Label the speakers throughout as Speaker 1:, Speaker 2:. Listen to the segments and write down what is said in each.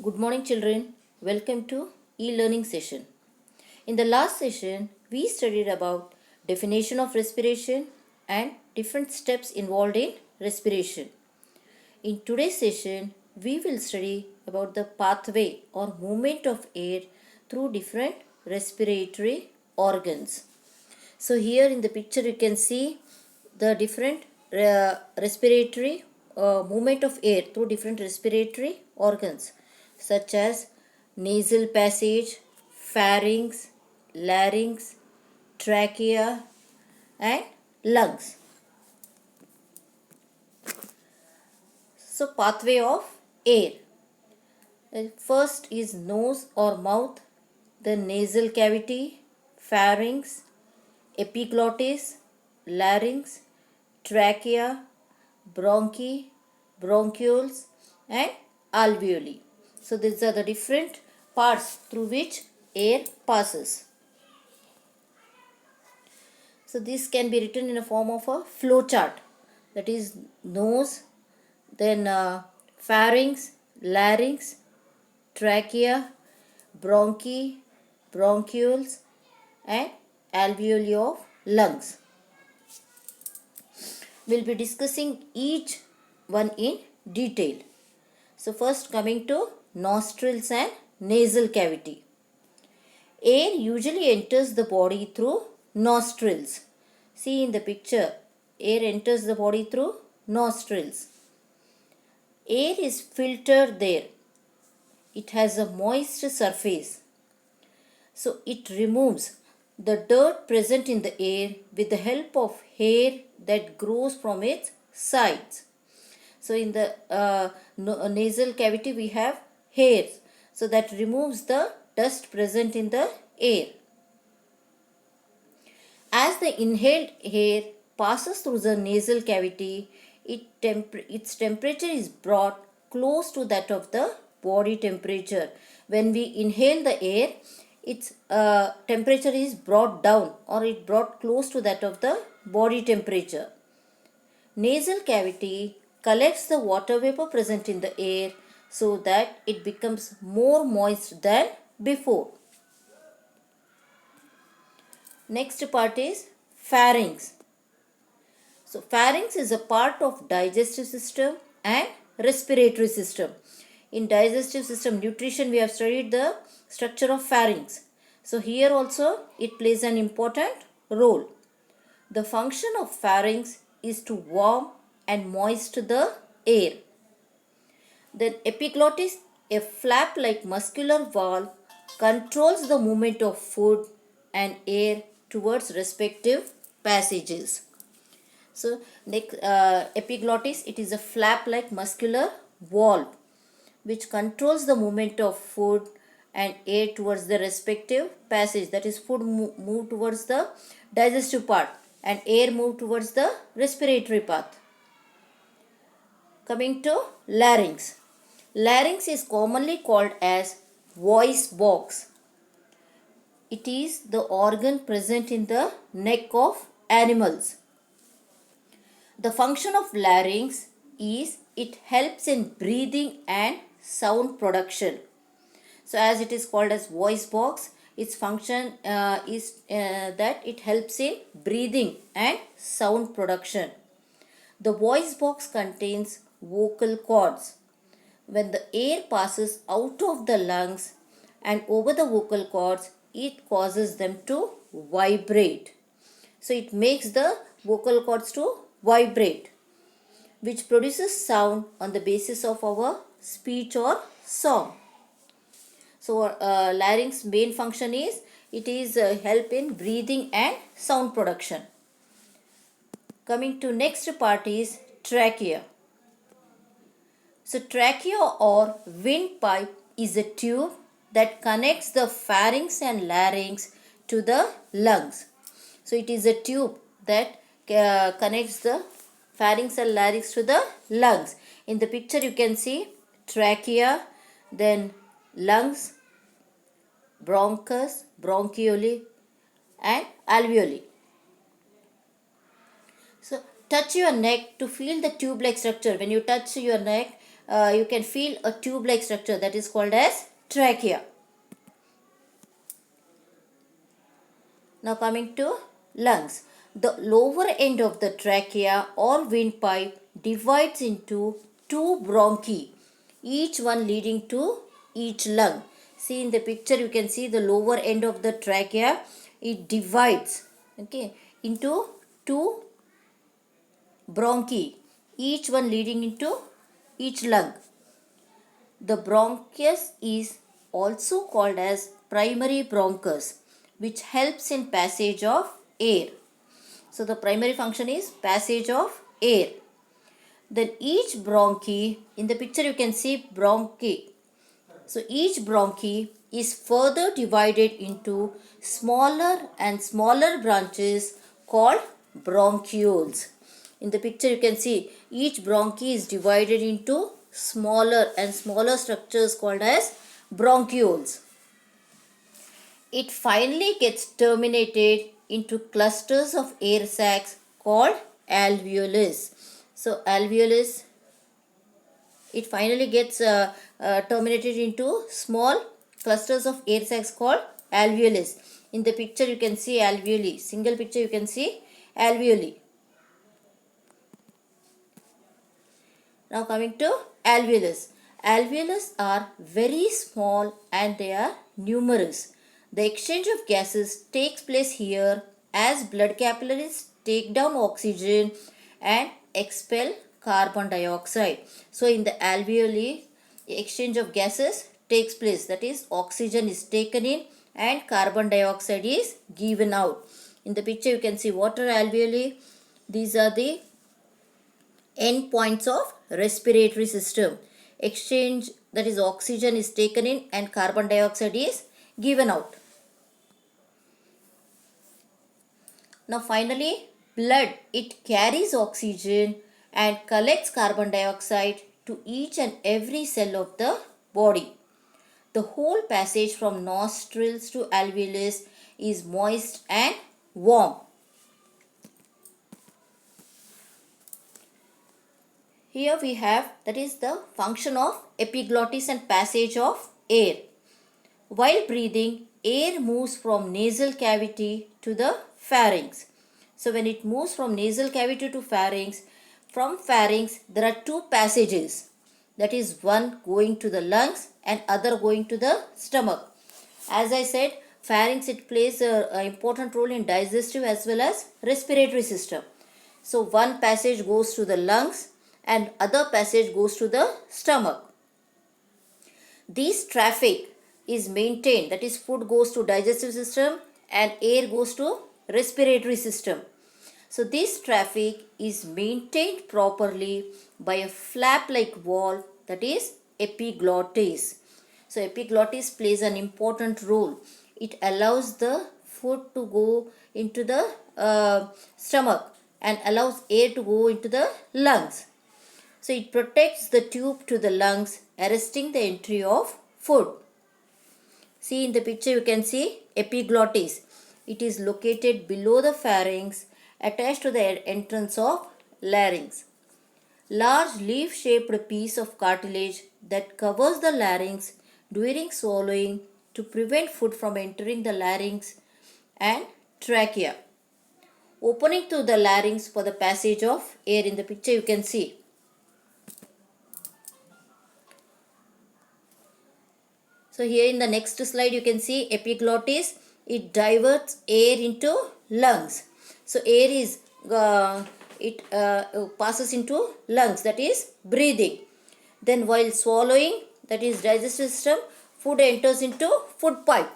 Speaker 1: Good morning, children. Welcome to e-learning session. In the last session, we studied about definition of respiration and different steps involved in respiration. In today's session, we will study about the pathway or movement of air through different respiratory organs. So here in the picture you can see the different respiratory movement of air through different respiratory organs such as nasal passage, pharynx, larynx, trachea and lungs. So pathway of air. First is nose or mouth, then nasal cavity, pharynx, epiglottis, larynx, trachea, bronchi, bronchioles and alveoli. So these are the different parts through which air passes. So this can be written in a form of a flow chart. That is nose, then pharynx, larynx, trachea, bronchi, bronchioles and alveoli of lungs. We'll be discussing each one in detail. So first coming to nostrils and nasal cavity. Air usually enters the body through nostrils. See in the picture, air enters the body through nostrils. Air is filtered there. It has a moist surface. So it removes the dirt present in the air with the help of hair that grows from its sides. So in the nasal cavity we have hairs. So that removes the dust present in the air. As the inhaled air passes through the nasal cavity, its temperature is brought close to that of the body temperature. When we inhale the air, its temperature is brought down or it brought close to that of the body temperature. Nasal cavity collects the water vapor present in the air so that it becomes more moist than before. Next part is pharynx. So pharynx is a part of digestive system and respiratory system. In digestive system nutrition we have studied the structure of pharynx. So here also it plays an important role. The function of pharynx is to warm and moist the air. Then epiglottis, a flap-like muscular valve, controls the movement of food and air towards respective passages. So next, epiglottis, it is a flap-like muscular valve which controls the movement of food and air towards the respective passage. That is, food move towards the digestive part and air move towards the respiratory path. Coming to larynx. Larynx is commonly called as voice box. It is the organ present in the neck of animals. The function of larynx is it helps in breathing and sound production. So as it is called as voice box, its function is that it helps in breathing and sound production. The voice box contains vocal cords. When the air passes out of the lungs and over the vocal cords, it causes them to vibrate. So it makes the vocal cords to vibrate, which produces sound on the basis of our speech or song. So larynx main function is it is help in breathing and sound production. Coming to next part is trachea. So trachea or windpipe is a tube that connects the pharynx and larynx to the lungs. So it is a tube that connects the pharynx and larynx to the lungs. In the picture you can see trachea, then lungs, bronchus, bronchioli and alveoli. So touch your neck to feel the tube-like structure. When you touch your neck, you can feel a tube-like structure that is called as trachea. Now coming to lungs. The lower end of the trachea or windpipe divides into two bronchi, each one leading to each lung. See in the picture you can see the lower end of the trachea, it divides, okay, into two bronchi, each one leading into each lung. The bronchus is also called as primary bronchus, which helps in passage of air. So the primary function is passage of air. Then each bronchi, in the picture you can see bronchi. So each bronchi is further divided into smaller and smaller branches called bronchioles. In the picture you can see each bronchi is divided into smaller and smaller structures called as bronchioles. It finally gets terminated into clusters of air sacs called alveolus. So alveolus, it finally gets terminated into small clusters of air sacs called alveolus. In the picture you can see alveoli, single picture you can see alveoli. Now coming to alveolus. Alveolus are very small and they are numerous. The exchange of gases takes place here as blood capillaries take down oxygen and expel carbon dioxide. So in the alveoli, the exchange of gases takes place, that is oxygen is taken in and carbon dioxide is given out. In the picture you can see water alveoli. These are the end points of respiratory system. Exchange, that is oxygen is taken in and carbon dioxide is given out. Now finally, blood, it carries oxygen and collects carbon dioxide to each and every cell of the body. The whole passage from nostrils to alveolus is moist and warm. Here we have, that is the function of epiglottis and passage of air. While breathing, air moves from nasal cavity to the pharynx. So when it moves from nasal cavity to pharynx, from pharynx there are two passages. That is one going to the lungs and other going to the stomach. As I said, pharynx, it plays an important role in digestive as well as respiratory system. So one passage goes to the lungs and other passage goes to the stomach. This traffic is maintained, that is food goes to digestive system and air goes to respiratory system. So this traffic is maintained properly by a flap-like valve, that is epiglottis. So epiglottis plays an important role. It allows the food to go into the stomach and allows air to go into the lungs. So it protects the tube to the lungs, arresting the entry of food. See in the picture you can see epiglottis. It is located below the pharynx, attached to the entrance of larynx. Large leaf-shaped piece of cartilage that covers the larynx during swallowing to prevent food from entering the larynx and trachea. Opening to the larynx for the passage of air. In the picture you can see. So here in the next slide you can see epiglottis. It diverts air into lungs. So air is passes into lungs, that is breathing. Then while swallowing, that is digestive system, food enters into food pipe.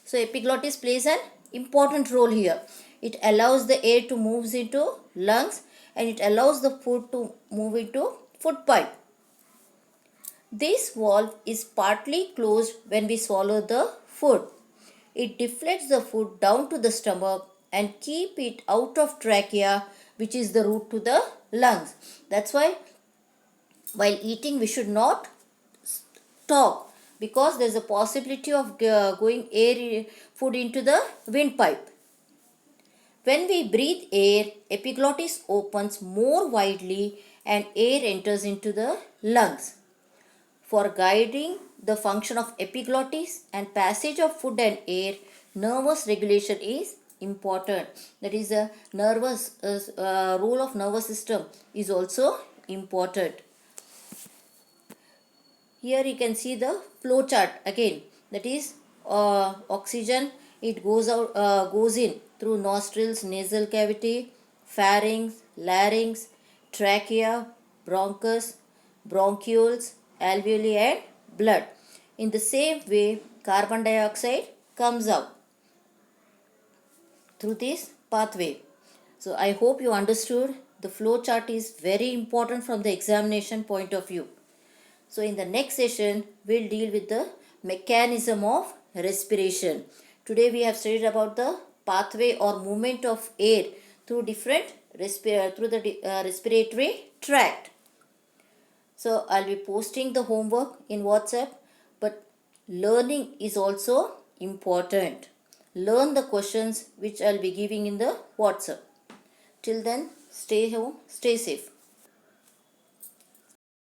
Speaker 1: So epiglottis plays an important role here. It allows the air to move into lungs and it allows the food to move into food pipe. This valve is partly closed when we swallow the food. It deflates the food down to the stomach and keep it out of trachea, which is the route to the lungs. That's why while eating we should not talk, because there is a possibility of going food into the windpipe. When we breathe air, epiglottis opens more widely and air enters into the lungs. For guiding the function of epiglottis and passage of food and air, nervous regulation is important. That is, the role of nervous system is also important. Here you can see the flow chart again. That is, oxygen, it goes in through nostrils, nasal cavity, pharynx, larynx, trachea, bronchus, bronchioles, alveoli, and blood. In the same way, carbon dioxide comes out through this pathway. So I hope you understood. The flow chart is very important from the examination point of view. So in the next session, we'll deal with the mechanism of respiration. Today we have studied about the pathway or movement of air through respiratory tract. So I'll be posting the homework in WhatsApp, but learning is also important. Learn the questions which I'll be giving in the WhatsApp. Till then, stay home, stay safe.